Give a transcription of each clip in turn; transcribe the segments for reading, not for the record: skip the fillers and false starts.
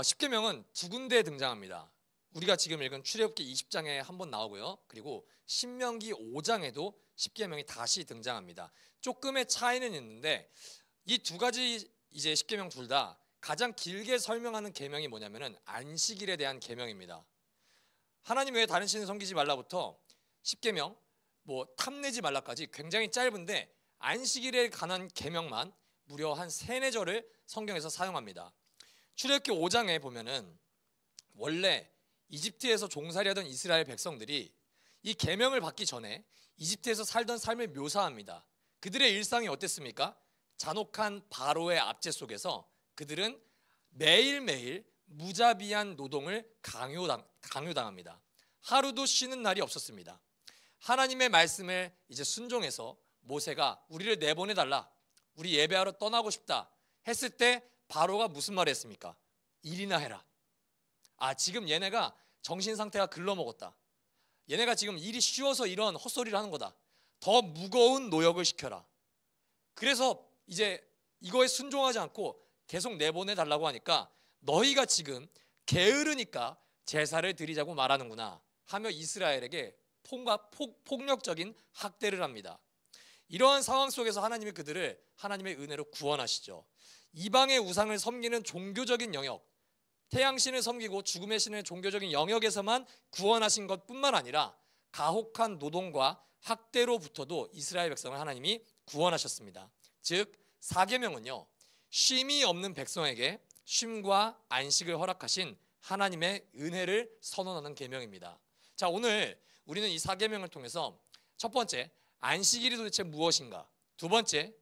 십계명은 두 군데 등장합니다. 우리가 지금 읽은 출애굽기 20장에 한번 나오고요. 그리고 신명기 5장에도 십계명이 다시 등장합니다. 조금의 차이는 있는데 이 두 가지 이제 십계명 둘 다 가장 길게 설명하는 계명이 뭐냐면은 안식일에 대한 계명입니다. 하나님 외에 다른 신을 섬기지 말라부터 십계명, 뭐 탐내지 말라까지 굉장히 짧은데 안식일에 관한 계명만 무려 한 3-4절을 성경에서 사용합니다. 출애굽기 5장에 보면은 원래 이집트에서 종살이하던 이스라엘 백성들이 이 계명을 받기 전에 이집트에서 살던 삶을 묘사합니다. 그들의 일상이 어땠습니까? 잔혹한 바로의 압제 속에서 그들은 매일매일 무자비한 노동을 강요당합니다. 하루도 쉬는 날이 없었습니다. 하나님의 말씀을 이제 순종해서 모세가 우리를 내보내달라, 우리 예배하러 떠나고 싶다 했을 때 바로가 무슨 말을 했습니까? 일이나 해라. 지금 얘네가 정신 상태가 글러먹었다. 얘네가 지금 일이 쉬워서 이런 헛소리를 하는 거다. 더 무거운 노역을 시켜라. 그래서 이제 이거에 순종하지 않고 계속 내보내달라고 하니까 너희가 지금 게으르니까 제사를 드리자고 말하는구나 하며 이스라엘에게 폭력적인 학대를 합니다. 이러한 상황 속에서 하나님이 그들을 하나님의 은혜로 구원하시죠. 이방의 우상을 섬기는 종교적인 영역, 태양신을 섬기고 죽음의 신의 종교적인 영역에서만 구원하신 것뿐만 아니라 가혹한 노동과 학대로부터도 이스라엘 백성을 하나님이 구원하셨습니다. 즉 사계명은요, 쉼이 없는 백성에게 쉼과 안식을 허락하신 하나님의 은혜를 선언하는 계명입니다. 자, 오늘 우리는 이 사계명을 통해서 첫 번째, 안식일이 도대체 무엇인가? 두 번째,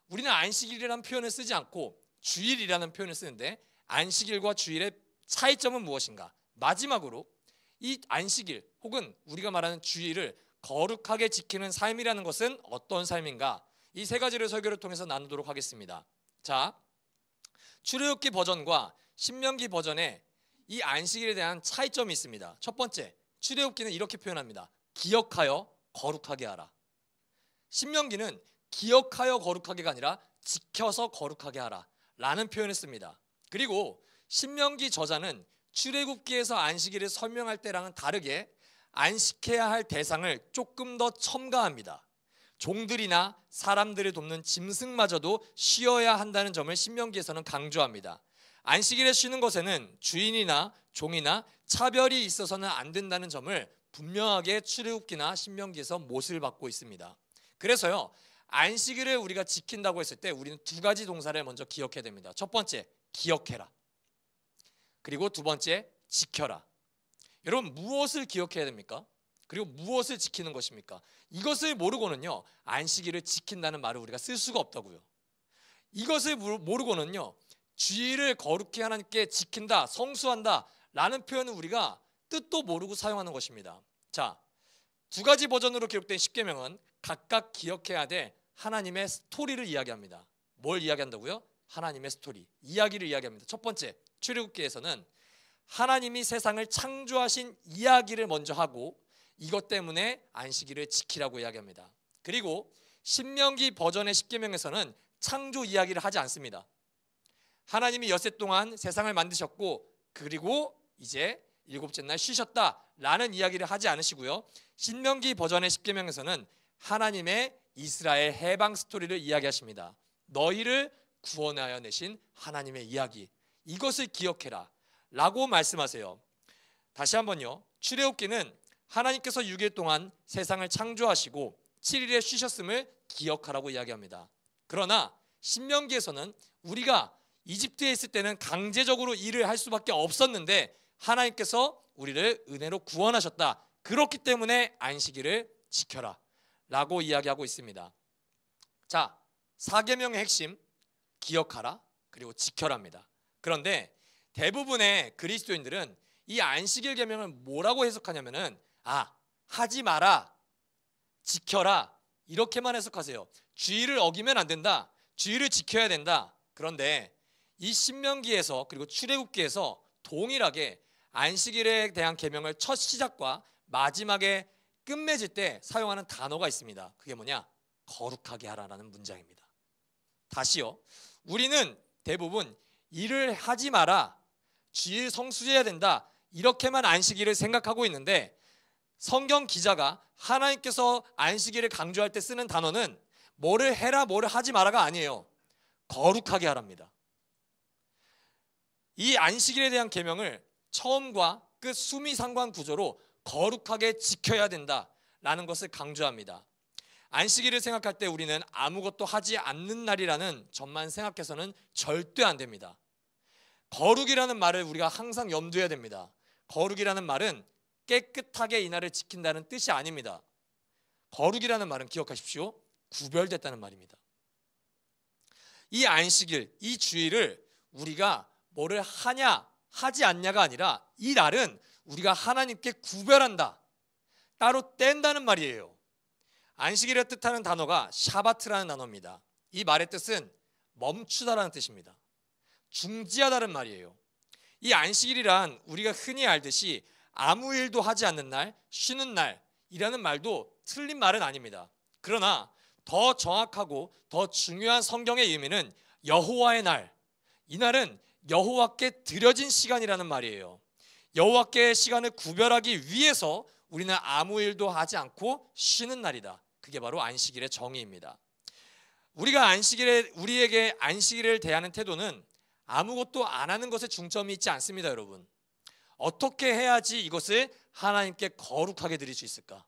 우리는 안식일이라는 표현을 쓰지 않고 주일이라는 표현을 쓰는데 안식일과 주일의 차이점은 무엇인가? 마지막으로 이 안식일 혹은 우리가 말하는 주일을 거룩하게 지키는 삶이라는 것은 어떤 삶인가? 이 세 가지를 설교를 통해서 나누도록 하겠습니다. 자, 출애굽기 버전과 신명기 버전에 이 안식일에 대한 차이점이 있습니다. 첫 번째, 출애굽기는 이렇게 표현합니다. 기억하여 거룩하게 하라. 신명기는 기억하여 거룩하게가 아니라 지켜서 거룩하게 하라 라는 표현을 씁니다. 그리고 신명기 저자는 출애굽기에서 안식일을 설명할 때랑은 다르게 안식해야 할 대상을 조금 더 첨가합니다. 종들이나 사람들을 돕는 짐승마저도 쉬어야 한다는 점을 신명기에서는 강조합니다. 안식일에 쉬는 것에는 주인이나 종이나 차별이 있어서는 안 된다는 점을 분명하게 출애굽기나 신명기에서 못을 받고 있습니다. 그래서요, 안식일을 우리가 지킨다고 했을 때 우리는 두 가지 동사를 먼저 기억해야 됩니다. 첫 번째, 기억해라. 그리고 두 번째, 지켜라. 여러분, 무엇을 기억해야 됩니까? 그리고 무엇을 지키는 것입니까? 이것을 모르고는요, 안식일을 지킨다는 말을 우리가 쓸 수가 없다고요. 이것을 모르고는요, 주일을 거룩히 하나님께 지킨다, 성수한다 라는 표현은 우리가 뜻도 모르고 사용하는 것입니다. 자, 두 가지 버전으로 기록된 십계명은 각각 기억해야 될 하나님의 스토리를 이야기합니다. 뭘 이야기한다고요? 하나님의 스토리, 이야기를 이야기합니다. 첫 번째, 출애굽기에서는 하나님이 세상을 창조하신 이야기를 먼저 하고 이것 때문에 안식일을 지키라고 이야기합니다. 그리고 신명기 버전의 십계명에서는 창조 이야기를 하지 않습니다. 하나님이 엿새 동안 세상을 만드셨고 그리고 이제 일곱째 날 쉬셨다라는 이야기를 하지 않으시고요. 신명기 버전의 십계명에서는 하나님의 이스라엘 해방 스토리를 이야기하십니다. 너희를 구원하여 내신 하나님의 이야기, 이것을 기억해라 라고 말씀하세요. 다시 한번요, 출애굽기는 하나님께서 6일 동안 세상을 창조하시고 7일에 쉬셨음을 기억하라고 이야기합니다. 그러나 신명기에서는 우리가 이집트에 있을 때는 강제적으로 일을 할 수밖에 없었는데 하나님께서 우리를 은혜로 구원하셨다. 그렇기 때문에 안식일을 지켜라 라고 이야기하고 있습니다. 자, 사계명의 핵심, 기억하라 그리고 지켜라입니다. 그런데 대부분의 그리스도인들은 이 안식일 계명을 뭐라고 해석하냐면은 하지 마라, 지켜라 이렇게만 해석하세요. 주일을 어기면 안 된다, 주일을 지켜야 된다. 그런데 이 신명기에서 그리고 출애굽기에서 동일하게 안식일에 대한 계명을 첫 시작과 마지막에 끝맺을 때 사용하는 단어가 있습니다. 그게 뭐냐? 거룩하게 하라라는 문장입니다. 다시요, 우리는 대부분 일을 하지 마라, 주일 성수해야 된다, 이렇게만 안식일을 생각하고 있는데, 성경 기자가 하나님께서 안식일을 강조할 때 쓰는 단어는 뭐를 해라 뭐를 하지 마라가 아니에요. 거룩하게 하랍니다. 이 안식일에 대한 계명을 처음과 끝 수미상관 구조로 거룩하게 지켜야 된다라는 것을 강조합니다. 안식일을 생각할 때 우리는 아무것도 하지 않는 날이라는 점만 생각해서는 절대 안 됩니다. 거룩이라는 말을 우리가 항상 염두해야 됩니다. 거룩이라는 말은 깨끗하게 이 날을 지킨다는 뜻이 아닙니다. 거룩이라는 말은 기억하십시오. 구별됐다는 말입니다. 이 안식일, 이 주일을 우리가 뭐를 하냐 하지 않냐가 아니라 이 날은 우리가 하나님께 구별한다, 따로 뗀다는 말이에요. 안식일을 뜻하는 단어가 샤바트라는 단어입니다. 이 말의 뜻은 멈추다라는 뜻입니다. 중지하다는 말이에요. 이 안식일이란 우리가 흔히 알듯이 아무 일도 하지 않는 날, 쉬는 날이라는 말도 틀린 말은 아닙니다. 그러나 더 정확하고 더 중요한 성경의 의미는 여호와의 날, 이 날은 여호와께 드려진 시간이라는 말이에요. 여호와께의 시간을 구별하기 위해서 우리는 아무 일도 하지 않고 쉬는 날이다. 그게 바로 안식일의 정의입니다. 우리에게 안식일을 대하는 태도는 아무것도 안 하는 것에 중점이 있지 않습니다, 여러분. 어떻게 해야지 이것을 하나님께 거룩하게 드릴 수 있을까?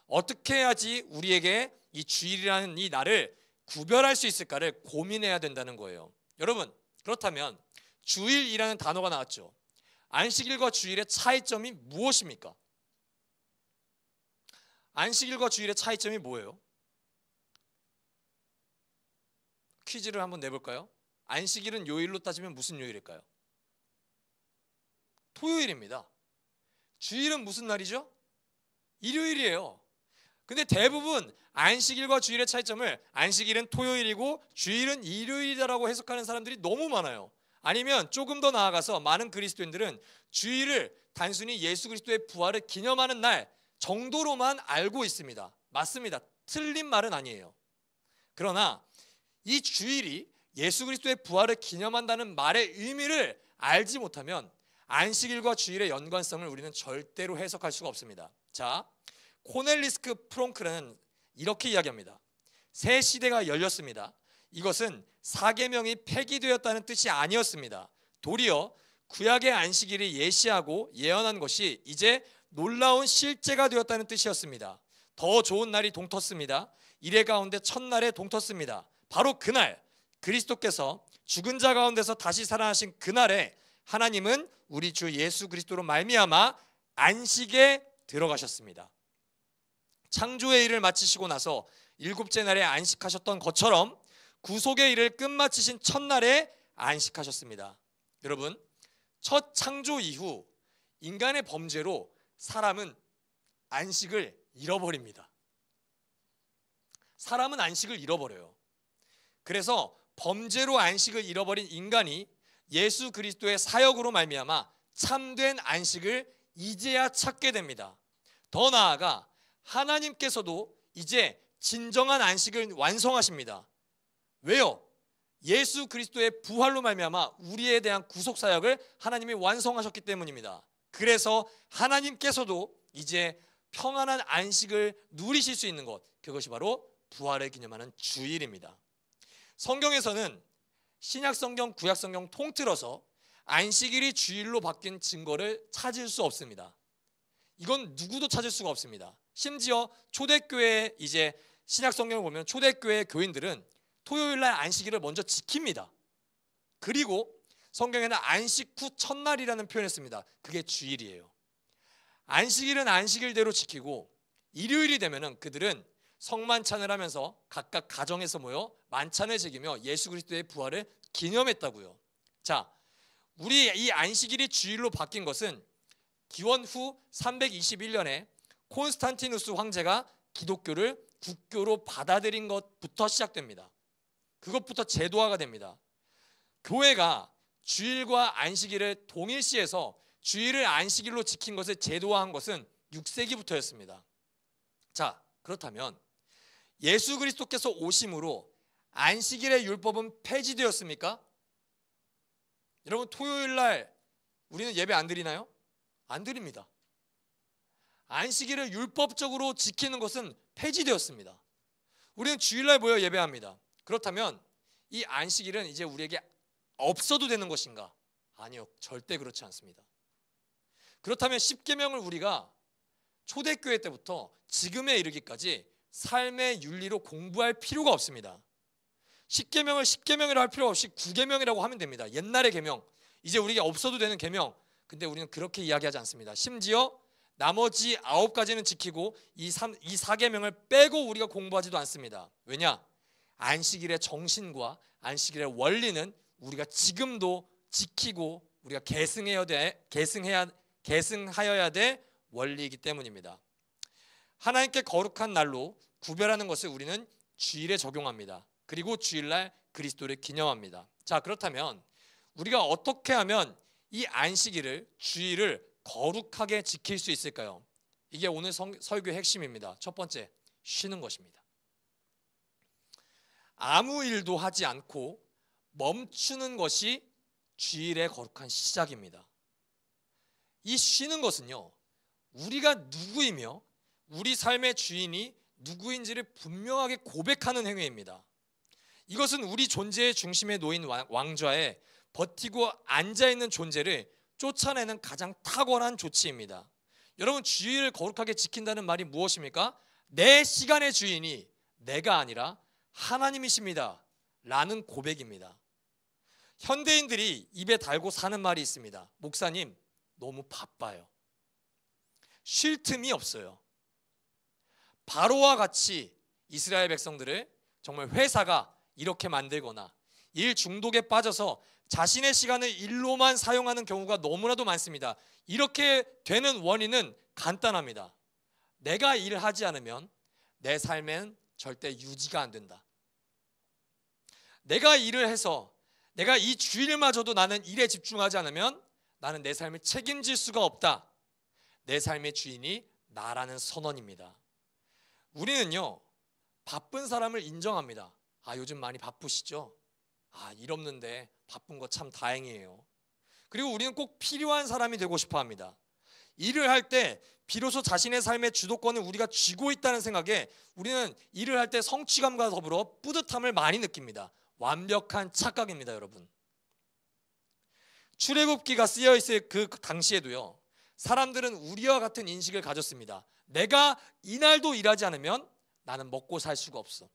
어떻게 해야지 우리에게 이 주일이라는 이 날을 구별할 수 있을까를 고민해야 된다는 거예요. 여러분, 그렇다면 주일이라는 단어가 나왔죠. 안식일과 주일의 차이점이 무엇입니까? 안식일과 주일의 차이점이 뭐예요? 퀴즈를 한번 내볼까요? 안식일은 요일로 따지면 무슨 요일일까요? 토요일입니다. 주일은 무슨 날이죠? 일요일이에요. 근데 대부분 안식일과 주일의 차이점을 안식일은 토요일이고 주일은 일요일이라고 해석하는 사람들이 너무 많아요. 아니면 조금 더 나아가서 많은 그리스도인들은 주일을 단순히 예수 그리스도의 부활을 기념하는 날 정도로만 알고 있습니다. 맞습니다. 틀린 말은 아니에요. 그러나 이 주일이 예수 그리스도의 부활을 기념한다는 말의 의미를 알지 못하면 안식일과 주일의 연관성을 우리는 절대로 해석할 수가 없습니다. 자, 코넬리스크 프롱크는 이렇게 이야기합니다. 새 시대가 열렸습니다. 이것은 사계명이 폐기되었다는 뜻이 아니었습니다. 도리어 구약의 안식일이 예시하고 예언한 것이 이제 놀라운 실제가 되었다는 뜻이었습니다. 더 좋은 날이 동텄습니다. 이래 가운데 첫날에 동텄습니다. 바로 그날 그리스도께서 죽은 자 가운데서 다시 살아나신 그날에 하나님은 우리 주 예수 그리스도로 말미암아 안식에 들어가셨습니다. 창조의 일을 마치시고 나서 일곱째 날에 안식하셨던 것처럼 구속의 일을 끝마치신 첫날에 안식하셨습니다. 여러분, 첫 창조 이후 인간의 범죄로 사람은 안식을 잃어버립니다. 사람은 안식을 잃어버려요. 그래서 범죄로 안식을 잃어버린 인간이 예수 그리스도의 사역으로 말미암아 참된 안식을 이제야 찾게 됩니다. 더 나아가 하나님께서도 이제 진정한 안식을 완성하십니다. 왜요? 예수 그리스도의 부활로 말미암아 우리에 대한 구속 사역을 하나님이 완성하셨기 때문입니다. 그래서 하나님께서도 이제 평안한 안식을 누리실 수 있는 것, 그것이 바로 부활을 기념하는 주일입니다. 성경에서는 신약 성경, 구약 성경 통틀어서 안식일이 주일로 바뀐 증거를 찾을 수 없습니다. 이건 누구도 찾을 수가 없습니다. 심지어 초대교회, 이제 신약 성경을 보면 초대교회 교인들은 토요일 날 안식일을 먼저 지킵니다. 그리고 성경에는 안식 후 첫날이라는 표현을 씁니다. 그게 주일이에요. 안식일은 안식일대로 지키고 일요일이 되면은 그들은 성만찬을 하면서 각각 가정에서 모여 만찬을 즐기며 예수 그리스도의 부활을 기념했다고요. 자, 우리 이 안식일이 주일로 바뀐 것은 기원 후 321년에 콘스탄티누스 황제가 기독교를 국교로 받아들인 것부터 시작됩니다. 그것부터 제도화가 됩니다. 교회가 주일과 안식일을 동일시해서 주일을 안식일로 지킨 것을 제도화한 것은 6세기부터였습니다. 자, 그렇다면 예수 그리스도께서 오심으로 안식일의 율법은 폐지되었습니까? 여러분, 토요일 날 우리는 예배 안 드리나요? 안 드립니다. 안식일을 율법적으로 지키는 것은 폐지되었습니다. 우리는 주일날 모여 예배합니다. 그렇다면 이 안식일은 이제 우리에게 없어도 되는 것인가? 아니요, 절대 그렇지 않습니다. 그렇다면 십계명을 우리가 초대교회 때부터 지금에 이르기까지 삶의 윤리로 공부할 필요가 없습니다. 십계명을 십계명이라고 할 필요 없이 구계명이라고 하면 됩니다. 옛날의 계명, 이제 우리에게 없어도 되는 계명. 근데 우리는 그렇게 이야기하지 않습니다. 심지어 나머지 9가지는 지키고 이 4계명을 빼고 우리가 공부하지도 않습니다. 왜냐? 안식일의 정신과 안식일의 원리는 우리가 지금도 지키고 우리가 계승하여야 될 원리이기 때문입니다. 하나님께 거룩한 날로 구별하는 것을 우리는 주일에 적용합니다. 그리고 주일날 그리스도를 기념합니다. 자, 그렇다면 우리가 어떻게 하면 이 안식일을, 주일을 거룩하게 지킬 수 있을까요? 이게 오늘 설교의 핵심입니다. 첫 번째, 쉬는 것입니다. 아무 일도 하지 않고 멈추는 것이 주일의 거룩한 시작입니다. 이 쉬는 것은요, 우리가 누구이며 우리 삶의 주인이 누구인지를 분명하게 고백하는 행위입니다. 이것은 우리 존재의 중심에 놓인 왕좌에 버티고 앉아있는 존재를 쫓아내는 가장 탁월한 조치입니다. 여러분, 주일을 거룩하게 지킨다는 말이 무엇입니까? 내 시간의 주인이 내가 아니라 하나님이십니다 라는 고백입니다. 현대인들이 입에 달고 사는 말이 있습니다. 목사님, 너무 바빠요. 쉴 틈이 없어요. 바로와 같이 이스라엘 백성들을 정말 회사가 이렇게 만들거나 일 중독에 빠져서 자신의 시간을 일로만 사용하는 경우가 너무나도 많습니다. 이렇게 되는 원인은 간단합니다. 내가 일하지 않으면 내 삶엔 절대 유지가 안 된다. 내가 일을 해서 내가 이 주일마저도 나는 일에 집중하지 않으면 나는 내 삶을 책임질 수가 없다. 내 삶의 주인이 나라는 선언입니다. 우리는요, 바쁜 사람을 인정합니다. 아, 요즘 많이 바쁘시죠? 아, 일 없는데 바쁜 거 참 다행이에요. 그리고 우리는 꼭 필요한 사람이 되고 싶어 합니다. 일을 할 때 비로소 자신의 삶의 주도권을 우리가 쥐고 있다는 생각에 우리는 일을 할 때 성취감과 더불어 뿌듯함을 많이 느낍니다. 완벽한 착각입니다, 여러분. 출애굽기가 쓰여 있을 그 당시에도요, 사람들은 우리와 같은 인식을 가졌습니다. 내가 이날도 일하지 않으면 나는 먹고 살 수가 없어.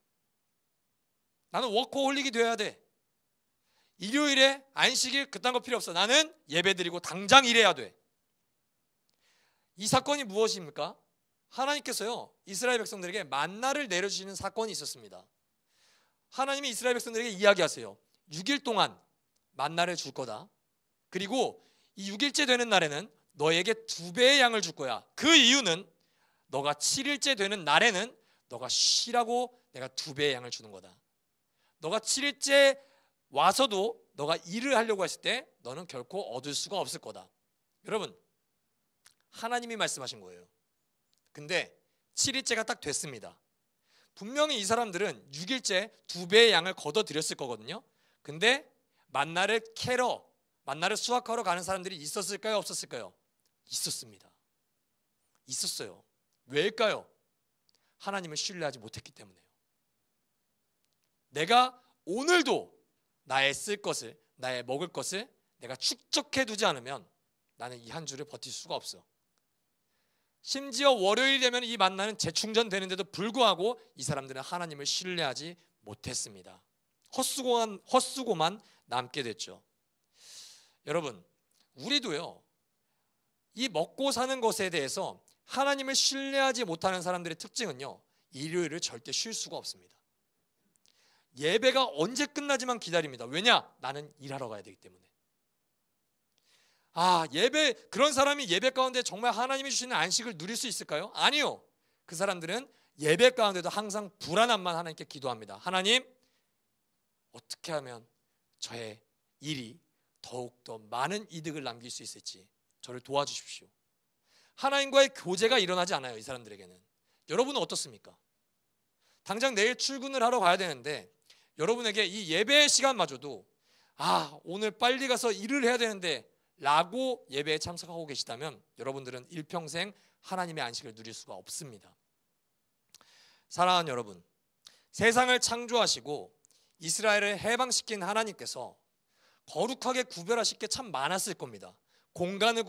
나는 워커홀릭이 되어야 돼. 일요일에 안식일 그딴 거 필요 없어. 나는 예배드리고 당장 일해야 돼. 이 사건이 무엇입니까? 하나님께서요, 이스라엘 백성들에게 만나를 내려주시는 사건이 있었습니다. 하나님이 이스라엘 백성들에게 이야기하세요. 6일 동안 만나를 줄 거다. 그리고 이 6일째 되는 날에는 너에게 2배의 양을 줄 거야. 그 이유는 너가 7일째 되는 날에는 너가 쉬라고 내가 2배의 양을 주는 거다. 너가 7일째 와서도 너가 일을 하려고 했을 때 너는 결코 얻을 수가 없을 거다. 여러분, 하나님이 말씀하신 거예요. 근데 7일째가 딱 됐습니다. 분명히 이 사람들은 6일째 2배의 양을 걷어들였을 거거든요. 근데 만나를 수확하러 가는 사람들이 있었을까요? 없었을까요? 있었습니다. 있었어요. 왜일까요? 하나님을 신뢰하지 못했기 때문에요. 내가 오늘도 나의 쓸 것을, 나의 먹을 것을 내가 축적해 두지 않으면 나는 이 한 주를 버틸 수가 없어. 심지어 월요일 되면 이 만나는 재충전되는데도 불구하고 이 사람들은 하나님을 신뢰하지 못했습니다. 헛수고만 남게 됐죠. 여러분, 우리도요, 이 먹고 사는 것에 대해서 하나님을 신뢰하지 못하는 사람들의 특징은요, 일요일을 절대 쉴 수가 없습니다. 예배가 언제 끝나지만 기다립니다. 왜냐? 나는 일하러 가야 되기 때문에. 그런 사람이 예배 가운데 정말 하나님이 주시는 안식을 누릴 수 있을까요? 아니요. 그 사람들은 예배 가운데도 항상 불안함만 하나님께 기도합니다. 하나님, 어떻게 하면 저의 일이 더욱더 많은 이득을 남길 수 있을지 저를 도와주십시오. 하나님과의 교제가 일어나지 않아요, 이 사람들에게는. 여러분은 어떻습니까? 당장 내일 출근을 하러 가야 되는데 여러분에게 이 예배의 시간마저도 오늘 빨리 가서 일을 해야 되는데 라고 예배에 참석하고 계시다면 여러분들은 일평생 하나님의 안식을 누릴 수가 없습니다. 사랑하는 여러분, 세상을 창조하시고 이스라엘을 해방시킨 하나님께서 거룩하게 구별하실 게 참 많았을 겁니다. 공간을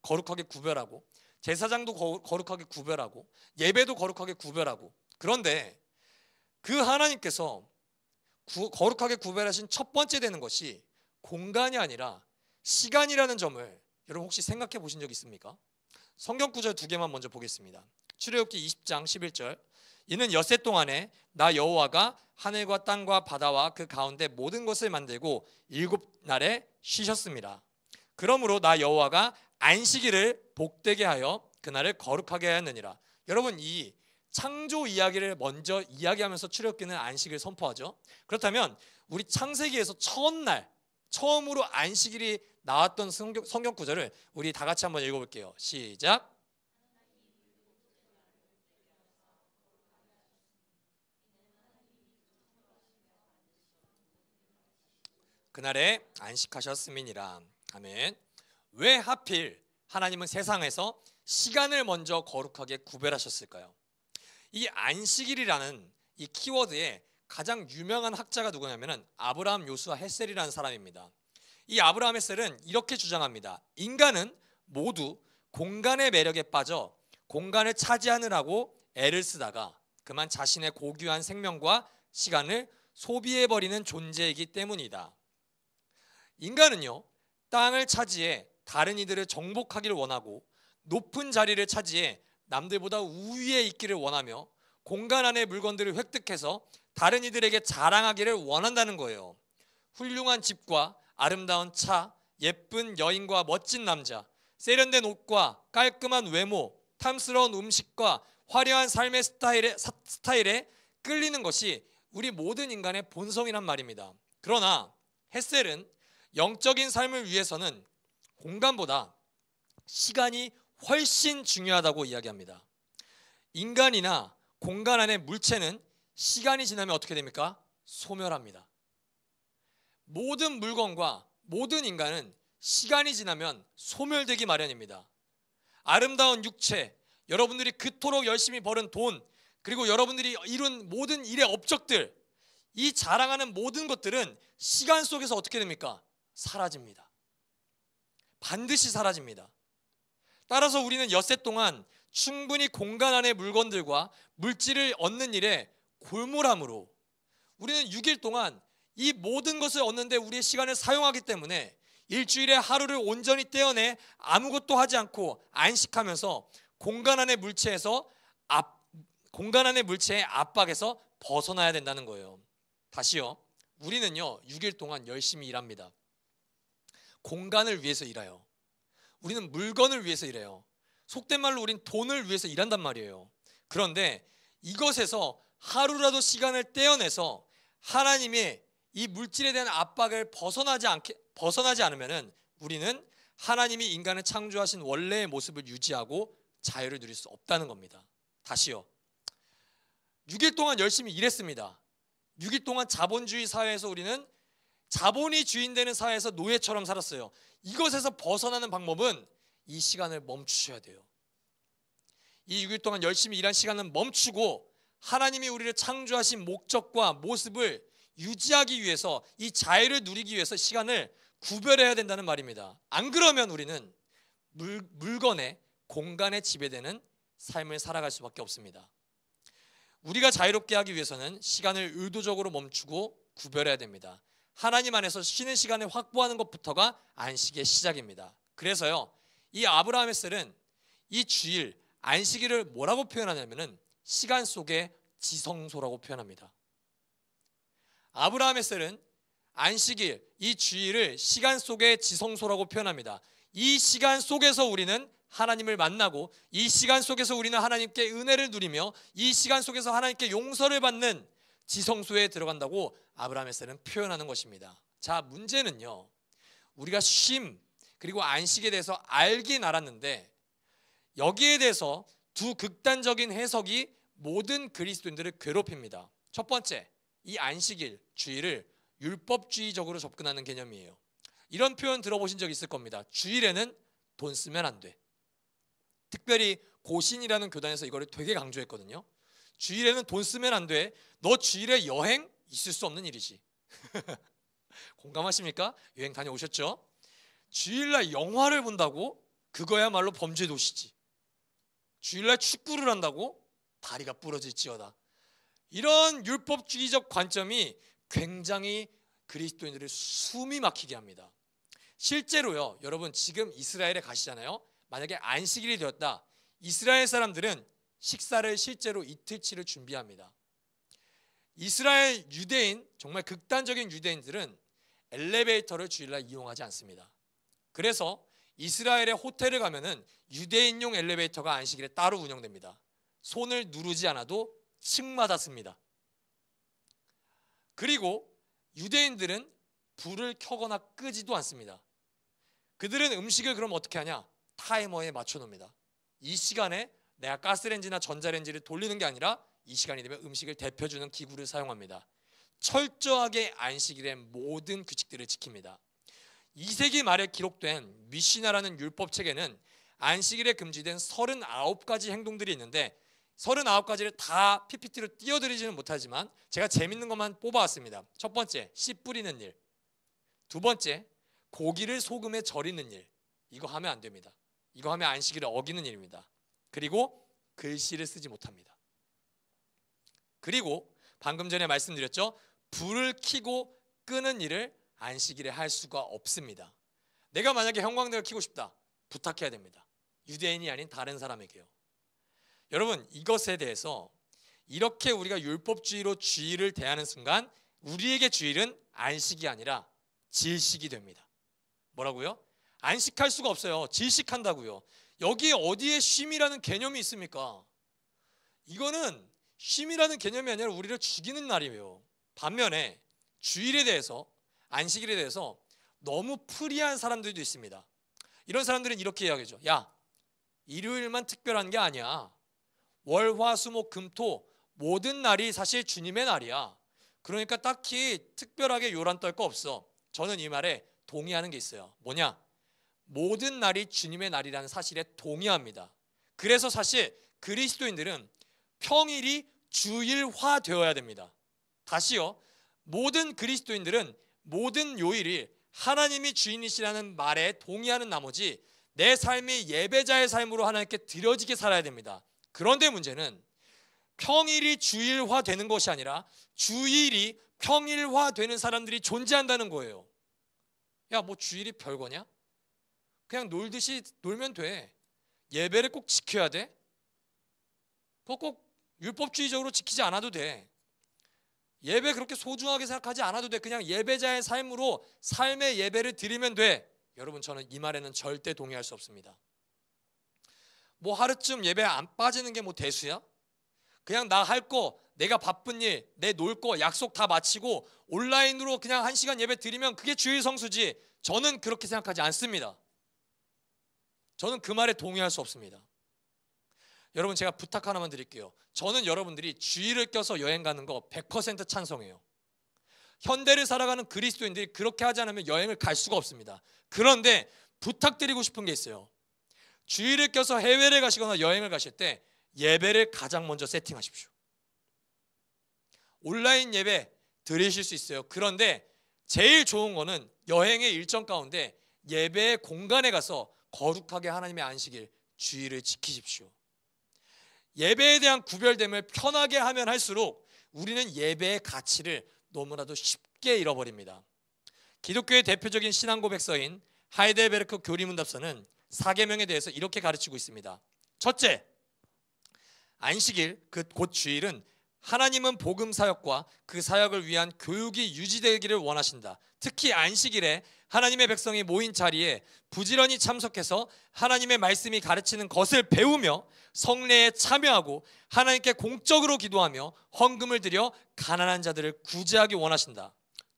거룩하게 구별하고, 제사장도 거룩하게 구별하고, 예배도 거룩하게 구별하고. 그런데 그 하나님께서 거룩하게 구별하신 첫 번째 되는 것이 공간이 아니라 시간이라는 점을 여러분 혹시 생각해 보신 적 있습니까? 성경 구절 두 개만 먼저 보겠습니다. 출애굽기 20장 11절. 이는 엿새 동안에 나 여호와가 하늘과 땅과 바다와 그 가운데 모든 것을 만들고 7날에 쉬셨습니다. 그러므로 나 여호와가 안식일을 복되게 하여 그날을 거룩하게 하였느니라. 여러분, 이 창조 이야기를 먼저 이야기하면서 출애굽기는 안식을 선포하죠. 그렇다면 우리 창세기에서 첫날 처음으로 안식일이 나왔던 성경 구절을 우리 다 같이 한번 읽어볼게요. 시작. 그날에 안식하셨음이니라. 아멘. 왜 하필 하나님은 세상에서 시간을 먼저 거룩하게 구별하셨을까요? 이 안식일이라는 이 키워드에 가장 유명한 학자가 누구냐면 아브라함 요수아 헷셀이라는 사람입니다. 이 아브라함 헷셀은 이렇게 주장합니다. 인간은 모두 공간의 매력에 빠져 공간을 차지하느라고 애를 쓰다가 그만 자신의 고귀한 생명과 시간을 소비해버리는 존재이기 때문이다. 인간은요, 땅을 차지해 다른 이들을 정복하기를 원하고 높은 자리를 차지해 남들보다 우위에 있기를 원하며 공간 안의 물건들을 획득해서 다른 이들에게 자랑하기를 원한다는 거예요. 훌륭한 집과 아름다운 차, 예쁜 여인과 멋진 남자, 세련된 옷과 깔끔한 외모, 탐스러운 음식과 화려한 삶의 스타일에 끌리는 것이 우리 모든 인간의 본성이란 말입니다. 그러나 헷셀은 영적인 삶을 위해서는 공간보다 시간이 훨씬 중요하다고 이야기합니다. 인간이나 공간 안의 물체는 시간이 지나면 어떻게 됩니까? 소멸합니다. 모든 물건과 모든 인간은 시간이 지나면 소멸되기 마련입니다. 아름다운 육체, 여러분들이 그토록 열심히 벌은 돈, 그리고 여러분들이 이룬 모든 일의 업적들, 이 자랑하는 모든 것들은 시간 속에서 어떻게 됩니까? 사라집니다. 반드시 사라집니다. 따라서 우리는 엿새 동안 충분히 공간 안의 물건들과 물질을 얻는 일에 골몰함으로 우리는 6일 동안 이 모든 것을 얻는데 우리의 시간을 사용하기 때문에 일주일에 하루를 온전히 떼어내 아무것도 하지 않고 안식하면서 공간 안의 물체의 압박에서 벗어나야 된다는 거예요. 다시요. 우리는요 6일 동안 열심히 일합니다. 공간을 위해서 일해요. 우리는 물건을 위해서 일해요. 속된 말로 우린 돈을 위해서 일한단 말이에요. 그런데 이것에서 하루라도 시간을 떼어내서 하나님의 이 물질에 대한 압박을 벗어나지 않으면 우리는 하나님이 인간을 창조하신 원래의 모습을 유지하고 자유를 누릴 수 없다는 겁니다. 다시요. 6일 동안 열심히 일했습니다. 6일 동안 자본주의 사회에서 우리는 자본이 주인되는 사회에서 노예처럼 살았어요. 이것에서 벗어나는 방법은 이 시간을 멈추셔야 돼요. 이 6일 동안 열심히 일한 시간은 멈추고 하나님이 우리를 창조하신 목적과 모습을 유지하기 위해서 이 자유를 누리기 위해서 시간을 구별해야 된다는 말입니다. 안 그러면 우리는 물건에 공간에 지배되는 삶을 살아갈 수밖에 없습니다. 우리가 자유롭게 하기 위해서는 시간을 의도적으로 멈추고 구별해야 됩니다. 하나님 안에서 쉬는 시간을 확보하는 것부터가 안식의 시작입니다. 그래서요, 이 아브라함 헷셀은 이 주일 안식일을 뭐라고 표현하냐면은 시간 속의 지성소라고 표현합니다. 아브라함 헷셀은 안식일, 이 주일을 시간 속의 지성소라고 표현합니다. 이 시간 속에서 우리는 하나님을 만나고 이 시간 속에서 우리는 하나님께 은혜를 누리며 이 시간 속에서 하나님께 용서를 받는 지성소에 들어간다고 아브라함 헷셀은 표현하는 것입니다. 자, 문제는요, 우리가 쉼 그리고 안식에 대해서 알긴 알았는데 여기에 대해서 두 극단적인 해석이 모든 그리스도인들을 괴롭힙니다. 첫 번째, 이 안식일, 주일을 율법주의적으로 접근하는 개념이에요. 이런 표현 들어보신 적 있을 겁니다. 주일에는 돈 쓰면 안 돼. 특별히 고신이라는 교단에서 이거를 되게 강조했거든요. 주일에는 돈 쓰면 안 돼. 너 주일에 여행 있을 수 없는 일이지. 공감하십니까? 여행 다녀오셨죠? 주일날 영화를 본다고? 그거야말로 범죄 도시지. 주일날 축구를 한다고? 다리가 부러질지어다. 이런 율법주의적 관점이 굉장히 그리스도인들의 숨이 막히게 합니다. 실제로요, 여러분 지금 이스라엘에 가시잖아요. 만약에 안식일이 되었다. 이스라엘 사람들은 식사를 실제로 이틀치를 준비합니다. 이스라엘 유대인, 정말 극단적인 유대인들은 엘리베이터를 주일날 이용하지 않습니다. 그래서 이스라엘의 호텔을 가면은 유대인용 엘리베이터가 안식일에 따로 운영됩니다. 손을 누르지 않아도 층마다 씁니다. 그리고 유대인들은 불을 켜거나 끄지도 않습니다. 그들은 음식을 그럼 어떻게 하냐? 타이머에 맞춰 놓습니다. 이 시간에 내가 가스레인지나 전자레인지를 돌리는 게 아니라 이 시간이 되면 음식을 데펴주는 기구를 사용합니다. 철저하게 안식일의 모든 규칙들을 지킵니다. 2세기 말에 기록된 미시나라는 율법책에는 안식일에 금지된 39가지 행동들이 있는데 39가지를 다 PPT로 띄워드리지는 못하지만 제가 재밌는 것만 뽑아왔습니다. 첫 번째, 씨 뿌리는 일. 두 번째, 고기를 소금에 절이는 일. 이거 하면 안 됩니다. 이거 하면 안식일을 어기는 일입니다. 그리고 글씨를 쓰지 못합니다. 그리고 방금 전에 말씀드렸죠. 불을 켜고 끄는 일을 안식일에 할 수가 없습니다. 내가 만약에 형광등을 켜고 싶다. 부탁해야 됩니다. 유대인이 아닌 다른 사람에게요. 여러분, 이것에 대해서 이렇게 우리가 율법주의로 주일을 대하는 순간 우리에게 주일은 안식이 아니라 질식이 됩니다. 뭐라고요? 안식할 수가 없어요. 질식한다고요. 여기에 어디에 쉼이라는 개념이 있습니까? 이거는 쉼이라는 개념이 아니라 우리를 죽이는 날이에요. 반면에 주일에 대해서, 안식일에 대해서 너무 프리한 사람들도 있습니다. 이런 사람들은 이렇게 이야기하죠. 야, 일요일만 특별한 게 아니야. 월, 화, 수, 목, 금, 토 모든 날이 사실 주님의 날이야. 그러니까 딱히 특별하게 요란 떨 거 없어. 저는 이 말에 동의하는 게 있어요. 뭐냐? 모든 날이 주님의 날이라는 사실에 동의합니다. 그래서 사실 그리스도인들은 평일이 주일화 되어야 됩니다. 다시요. 모든 그리스도인들은 모든 요일이 하나님이 주인이시라는 말에 동의하는 나머지 내 삶이 예배자의 삶으로 하나님께 드려지게 살아야 됩니다. 그런데 문제는 평일이 주일화 되는 것이 아니라 주일이 평일화 되는 사람들이 존재한다는 거예요. 야, 뭐 주일이 별거냐? 그냥 놀듯이 놀면 돼. 예배를 꼭 지켜야 돼? 그거 꼭 율법주의적으로 지키지 않아도 돼. 예배 그렇게 소중하게 생각하지 않아도 돼. 그냥 예배자의 삶으로 삶의 예배를 드리면 돼. 여러분, 저는 이 말에는 절대 동의할 수 없습니다. 뭐 하루쯤 예배 안 빠지는 게 뭐 대수야? 그냥 나 할 거, 내가 바쁜 일, 내 놀 거, 약속 다 마치고 온라인으로 그냥 1시간 예배 드리면 그게 주일 성수지. 저는 그렇게 생각하지 않습니다. 저는 그 말에 동의할 수 없습니다. 여러분, 제가 부탁 하나만 드릴게요. 저는 여러분들이 주일을 껴서 여행 가는 거 100% 찬성해요. 현대를 살아가는 그리스도인들이 그렇게 하지 않으면 여행을 갈 수가 없습니다. 그런데 부탁드리고 싶은 게 있어요. 주일을 껴서 해외를 가시거나 여행을 가실 때 예배를 가장 먼저 세팅하십시오. 온라인 예배 드리실 수 있어요. 그런데 제일 좋은 거는 여행의 일정 가운데 예배의 공간에 가서 거룩하게 하나님의 안식일 주일을 지키십시오. 예배에 대한 구별됨을 편하게 하면 할수록 우리는 예배의 가치를 너무나도 쉽게 잃어버립니다. 기독교의 대표적인 신앙 고백서인 하이델베르크 교리문답서는 사계명에 대해서 이렇게 가르치고 있습니다. 첫째, 안식일, 곧 주일은 하나님은 복음 사역과 그 사역을 위한 교육이 유지되기를 원하신다. 특히 안식일에 하나님의 백성이 모인 자리에 부지런히 참석해서 하나님의 말씀이 가르치는 것을 배우며 성례에 참여하고 하나님께 공적으로 기도하며 헌금을 드려 가난한 자들을 구제하기 원하신다.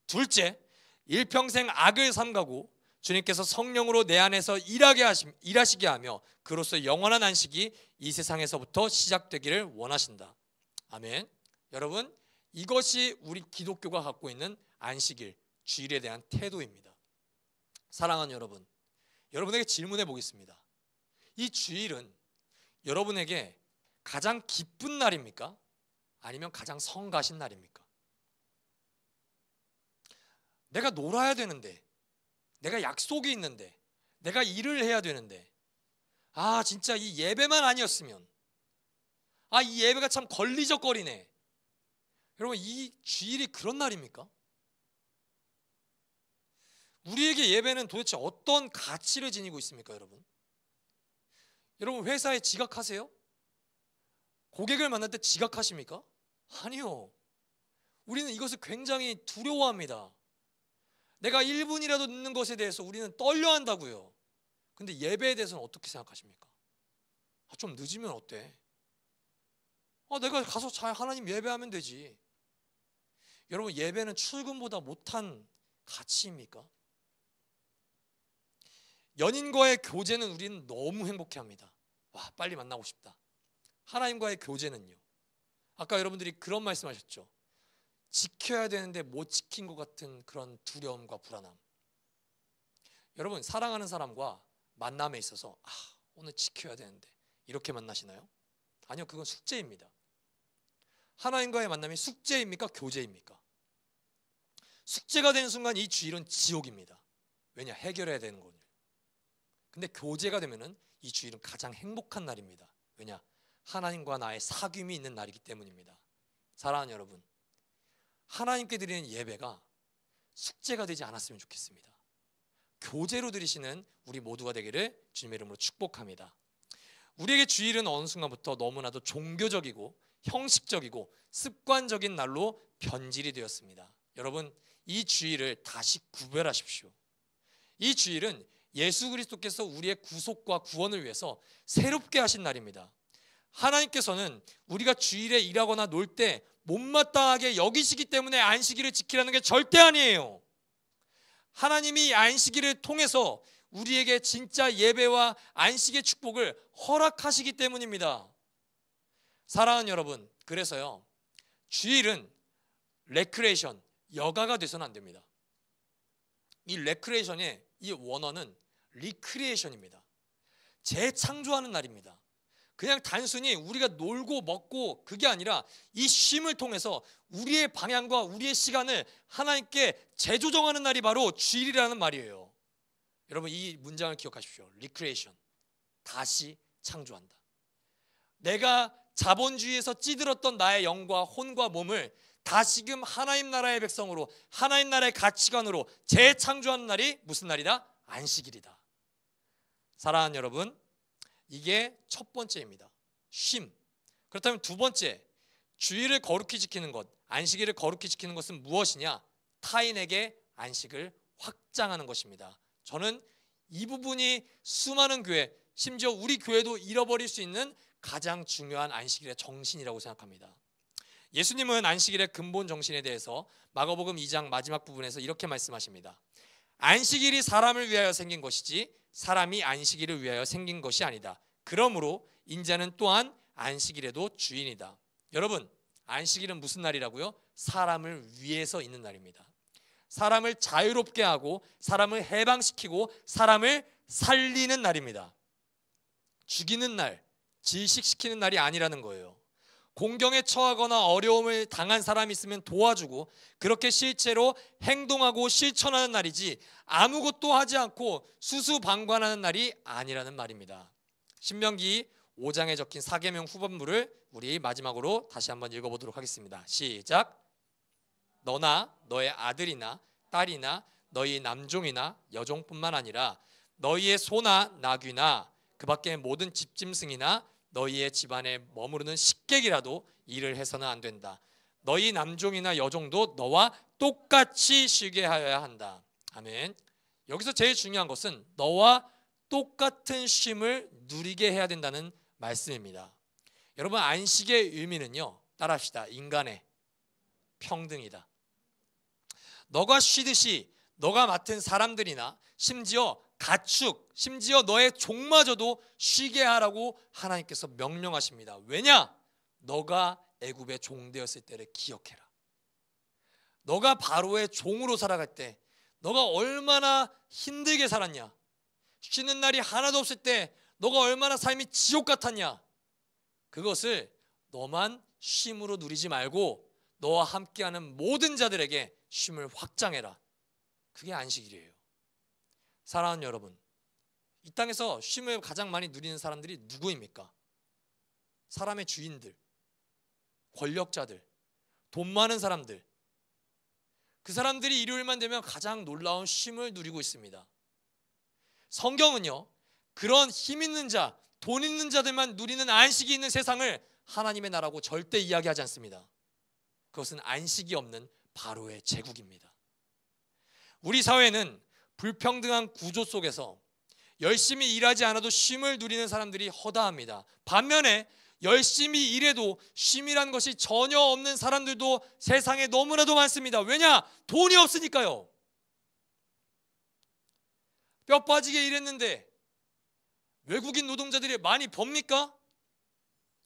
둘째, 일평생 악을 삼가고 주님께서 성령으로 내 안에서 일하시게 하며 그로써 영원한 안식이 이 세상에서부터 시작되기를 원하신다. 아멘. 여러분, 이것이 우리 기독교가 갖고 있는 안식일, 주일에 대한 태도입니다. 사랑하는 여러분, 여러분에게 질문해 보겠습니다. 이 주일은 여러분에게 가장 기쁜 날입니까? 아니면 가장 성가신 날입니까? 내가 놀아야 되는데, 내가 약속이 있는데, 내가 일을 해야 되는데, 진짜 이 예배만 아니었으면, 이 예배가 참 걸리적거리네. 여러분, 이 주일이 그런 날입니까? 우리에게 예배는 도대체 어떤 가치를 지니고 있습니까, 여러분? 여러분, 회사에 지각하세요? 고객을 만날 때 지각하십니까? 아니요. 우리는 이것을 굉장히 두려워합니다. 내가 1분이라도 늦는 것에 대해서 우리는 떨려한다고요. 근데 예배에 대해서는 어떻게 생각하십니까? 좀 늦으면 어때? 내가 가서 잘 하나님 예배하면 되지. 여러분, 예배는 출근보다 못한 가치입니까? 연인과의 교제는 우리는 너무 행복해합니다. 빨리 만나고 싶다. 하나님과의 교제는요, 아까 여러분들이 그런 말씀하셨죠. 지켜야 되는데 못 지킨 것 같은 그런 두려움과 불안함. 여러분, 사랑하는 사람과 만남에 있어서 오늘 지켜야 되는데 이렇게 만나시나요? 아니요, 그건 숙제입니다. 하나님과의 만남이 숙제입니까? 교제입니까? 숙제가 되는 순간 이 주일은 지옥입니다. 왜냐? 해결해야 되는 거예요. 근데 교제가 되면은 이 주일은 가장 행복한 날입니다. 왜냐? 하나님과 나의 사귐이 있는 날이기 때문입니다. 사랑하는 여러분, 하나님께 드리는 예배가 숙제가 되지 않았으면 좋겠습니다. 교제로 드리시는 우리 모두가 되기를 주님의 이름으로 축복합니다. 우리에게 주일은 어느 순간부터 너무나도 종교적이고 형식적이고 습관적인 날로 변질이 되었습니다. 여러분, 이 주일을 다시 구별하십시오. 이 주일은 예수 그리스도께서 우리의 구속과 구원을 위해서 새롭게 하신 날입니다. 하나님께서는 우리가 주일에 일하거나 놀 때 못마땅하게 여기시기 때문에 안식일을 지키라는 게 절대 아니에요. 하나님이 안식일을 통해서 우리에게 진짜 예배와 안식의 축복을 허락하시기 때문입니다. 사랑하는 여러분, 그래서요, 주일은 레크레이션, 여가가 돼서는 안 됩니다. 이 레크레이션의 이 원어는 리크리에이션입니다. 재창조하는 날입니다. 그냥 단순히 우리가 놀고 먹고 그게 아니라 이 쉼을 통해서 우리의 방향과 우리의 시간을 하나님께 재조정하는 날이 바로 주일이라는 말이에요. 여러분, 이 문장을 기억하십시오. 리크리에이션, 다시 창조한다. 내가 자본주의에서 찌들었던 나의 영과 혼과 몸을 다시금 하나님 나라의 백성으로, 하나님 나라의 가치관으로 재창조하는 날이 무슨 날이다? 안식일이다. 사랑하는 여러분, 이게 첫 번째입니다. 쉼. 그렇다면 두 번째, 주일을 거룩히 지키는 것, 안식일을 거룩히 지키는 것은 무엇이냐? 타인에게 안식을 확장하는 것입니다. 저는 이 부분이 수많은 교회, 심지어 우리 교회도 잃어버릴 수 있는 가장 중요한 안식일의 정신이라고 생각합니다. 예수님은 안식일의 근본 정신에 대해서 마가복음 2장 마지막 부분에서 이렇게 말씀하십니다. 안식일이 사람을 위하여 생긴 것이지 사람이 안식일을 위하여 생긴 것이 아니다. 그러므로 인자는 또한 안식일에도 주인이다. 여러분, 안식일은 무슨 날이라고요? 사람을 위해서 있는 날입니다. 사람을 자유롭게 하고 사람을 해방시키고 사람을 살리는 날입니다. 죽이는 날, 질식시키는 날이 아니라는 거예요. 공경에 처하거나 어려움을 당한 사람이 있으면 도와주고 그렇게 실제로 행동하고 실천하는 날이지 아무것도 하지 않고 수수방관하는 날이 아니라는 말입니다. 신명기 5장에 적힌 사계명 후반부를 우리 마지막으로 다시 한번 읽어보도록 하겠습니다. 시작. 너나 너의 아들이나 딸이나 너희 남종이나 여종뿐만 아니라 너희의 소나 나귀나 그 밖의 모든 집짐승이나 너희의 집안에 머무르는 식객이라도 일을 해서는 안 된다. 너희 남종이나 여종도 너와 똑같이 쉬게 하여야 한다. 아멘. 여기서 제일 중요한 것은 너와 똑같은 쉼을 누리게 해야 된다는 말씀입니다. 여러분, 안식의 의미는요, 따라합시다. 인간의 평등이다. 너가 쉬듯이 너가 맡은 사람들이나 심지어 가축, 심지어 너의 종마저도 쉬게 하라고 하나님께서 명령하십니다. 왜냐? 너가 애굽의 종 되었을 때를 기억해라. 너가 바로의 종으로 살아갈 때, 너가 얼마나 힘들게 살았냐? 쉬는 날이 하나도 없을 때 너가 얼마나 삶이 지옥 같았냐? 그것을 너만 쉼으로 누리지 말고 너와 함께하는 모든 자들에게 쉼을 확장해라. 그게 안식일이에요. 사랑하는 여러분, 이 땅에서 쉼을 가장 많이 누리는 사람들이 누구입니까? 사람의 주인들, 권력자들, 돈 많은 사람들. 그 사람들이 일요일만 되면 가장 놀라운 쉼을 누리고 있습니다. 성경은요, 그런 힘 있는 자, 돈 있는 자들만 누리는 안식이 있는 세상을 하나님의 나라고 절대 이야기하지 않습니다. 그것은 안식이 없는 바로의 제국입니다. 우리 사회는 불평등한 구조 속에서 열심히 일하지 않아도 쉼을 누리는 사람들이 허다합니다. 반면에 열심히 일해도 쉼이란 것이 전혀 없는 사람들도 세상에 너무나도 많습니다. 왜냐? 돈이 없으니까요. 뼈 빠지게 일했는데 외국인 노동자들이 많이 법니까?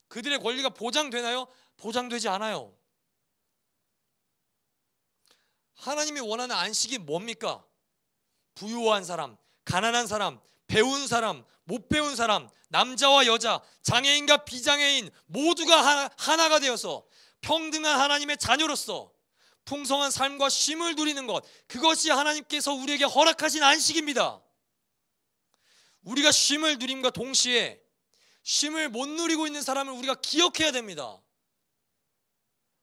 그들의 권리가 보장되나요? 보장되지 않아요. 하나님이 원하는 안식이 뭡니까? 부유한 사람, 가난한 사람, 배운 사람, 못 배운 사람, 남자와 여자, 장애인과 비장애인 모두가 하나가 되어서 평등한 하나님의 자녀로서 풍성한 삶과 쉼을 누리는 것, 그것이 하나님께서 우리에게 허락하신 안식입니다. 우리가 쉼을 누림과 동시에 쉼을 못 누리고 있는 사람을 우리가 기억해야 됩니다.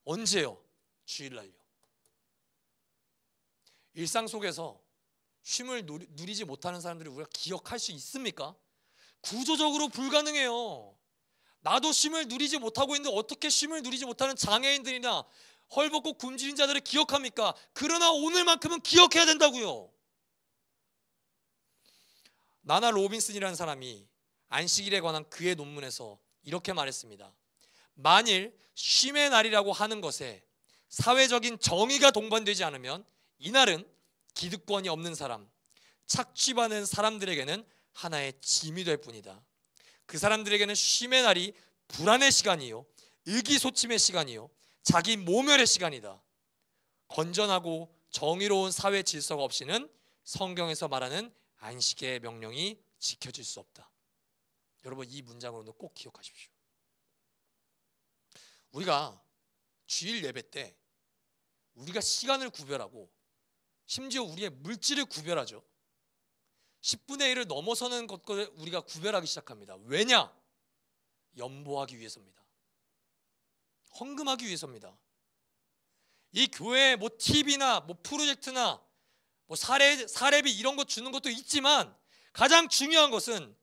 언제요? 주일날요. 일상 속에서 쉼을 누리지 못하는 사람들을 우리가 기억할 수 있습니까? 구조적으로 불가능해요. 나도 쉼을 누리지 못하고 있는데 어떻게 쉼을 누리지 못하는 장애인들이나 헐벗고 굶주린 자들을 기억합니까? 그러나 오늘만큼은 기억해야 된다고요. 나나 로빈슨이라는 사람이 안식일에 관한 그의 논문에서 이렇게 말했습니다. 만일 쉼의 날이라고 하는 것에 사회적인 정의가 동반되지 않으면 이날은 기득권이 없는 사람, 착취받는 사람들에게는 하나의 짐이 될 뿐이다. 그 사람들에게는 쉼의 날이 불안의 시간이요, 의기소침의 시간이요, 자기 모멸의 시간이다. 건전하고 정의로운 사회 질서가 없이는 성경에서 말하는 안식의 명령이 지켜질 수 없다. 여러분, 이 문장으로는 꼭 기억하십시오. 우리가 주일 예배 때 우리가 시간을 구별하고 심지어 우리의 물질을 구별하죠. 10분의 1을 넘어서는 것을 우리가 구별하기 시작합니다. 왜냐? 연보하기 위해서입니다. 헌금하기 위해서입니다. 이 교회에 뭐 TV나 뭐 프로젝트나 뭐 사례비 이런 거 주는 것도 있지만 가장 중요한 것은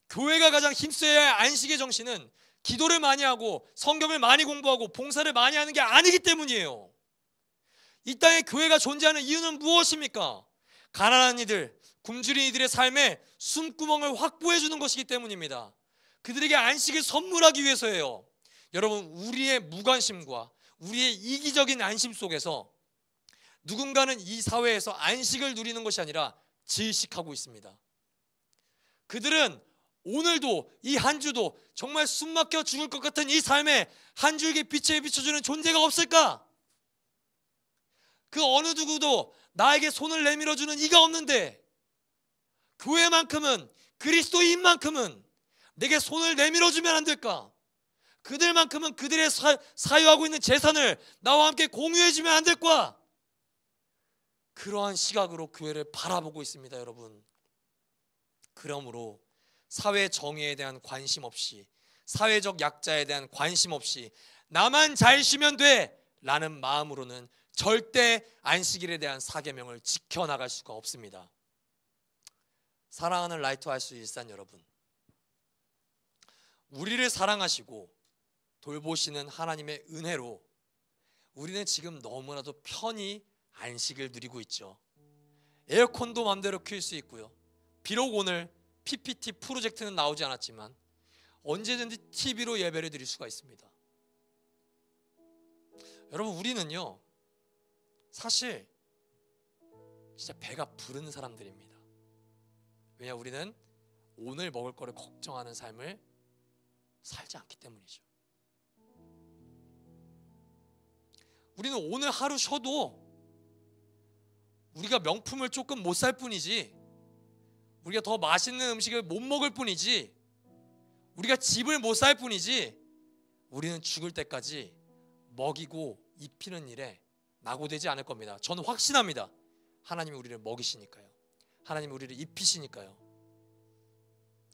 교회가 가장 힘써야 할 안식의 정신은 기도를 많이 하고 성경을 많이 공부하고 봉사를 많이 하는 게 아니기 때문이에요. 이 땅에 교회가 존재하는 이유는 무엇입니까? 가난한 이들, 굶주린 이들의 삶에 숨구멍을 확보해 주는 것이기 때문입니다. 그들에게 안식을 선물하기 위해서예요. 여러분, 우리의 무관심과 우리의 이기적인 안심 속에서 누군가는 이 사회에서 안식을 누리는 것이 아니라 질식하고 있습니다. 그들은 오늘도 이 한 주도 정말 숨막혀 죽을 것 같은 이 삶에 한 줄기 빛에 비춰주는 존재가 없을까? 그 어느 누구도 나에게 손을 내밀어주는 이가 없는데 교회만큼은, 그리스도인만큼은 내게 손을 내밀어주면 안 될까? 그들만큼은 그들의 사유하고 있는 재산을 나와 함께 공유해주면 안 될까? 그러한 시각으로 교회를 바라보고 있습니다, 여러분. 그러므로 사회 정의에 대한 관심 없이, 사회적 약자에 대한 관심 없이 나만 잘 쉬면 돼 라는 마음으로는 절대 안식일에 대한 사계명을 지켜나갈 수가 없습니다. 사랑하는 라이트하우스 일산 여러분, 우리를 사랑하시고 돌보시는 하나님의 은혜로 우리는 지금 너무나도 편히 안식을 누리고 있죠. 에어컨도 마음대로 켤 수 있고요. 비록 오늘 PPT 프로젝트는 나오지 않았지만 언제든지 TV로 예배를 드릴 수가 있습니다. 여러분, 우리는요 사실 진짜 배가 부른 사람들입니다. 왜냐, 우리는 오늘 먹을 거를 걱정하는 삶을 살지 않기 때문이죠. 우리는 오늘 하루 쉬어도 우리가 명품을 조금 못 살 뿐이지, 우리가 더 맛있는 음식을 못 먹을 뿐이지, 우리가 집을 못 살 뿐이지, 우리는 죽을 때까지 먹이고 입히는 일에 낙오되지 않을 겁니다. 저는 확신합니다. 하나님이 우리를 먹이시니까요. 하나님이 우리를 입히시니까요.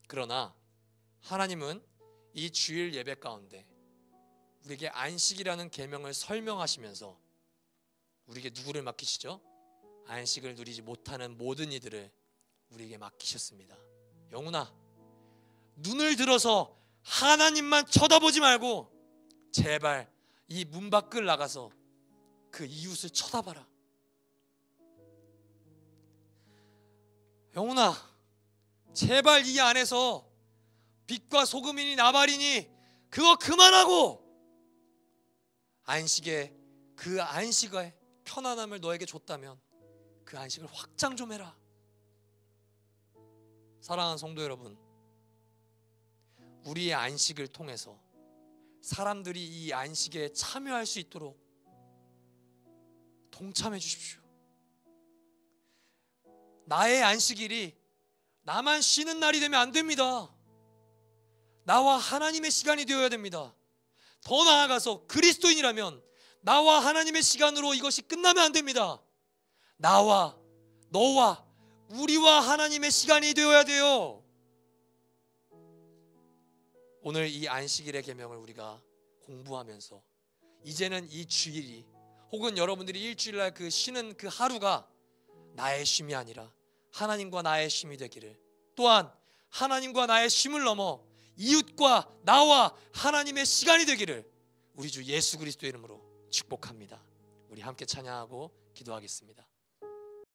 그러나 하나님은 이 주일 예배 가운데 우리에게 안식이라는 계명을 설명하시면서 우리에게 누구를 맡기시죠? 안식을 누리지 못하는 모든 이들을 우리에게 맡기셨습니다. 영훈아, 눈을 들어서 하나님만 쳐다보지 말고 제발 이 문 밖을 나가서 그 이웃을 쳐다봐라. 영훈아, 제발 이 안에서 빛과 소금이니 나발이니 그거 그만하고 안식의 그 안식의 편안함을 너에게 줬다면 그 안식을 확장 좀 해라. 사랑하는 성도 여러분, 우리의 안식을 통해서 사람들이 이 안식에 참여할 수 있도록 동참해 주십시오. 나의 안식일이 나만 쉬는 날이 되면 안 됩니다. 나와 하나님의 시간이 되어야 됩니다. 더 나아가서 그리스도인이라면 나와 하나님의 시간으로 이것이 끝나면 안 됩니다. 나와 너와 우리와 하나님의 시간이 되어야 돼요. 오늘 이 안식일의 계명을 우리가 공부하면서 이제는 이 주일이 혹은 여러분들이 일주일날 그 쉬는 그 하루가 나의 쉼이 아니라 하나님과 나의 쉼이 되기를, 또한 하나님과 나의 쉼을 넘어 이웃과 나와 하나님의 시간이 되기를 우리 주 예수 그리스도의 이름으로 축복합니다. 우리 함께 찬양하고 기도하겠습니다.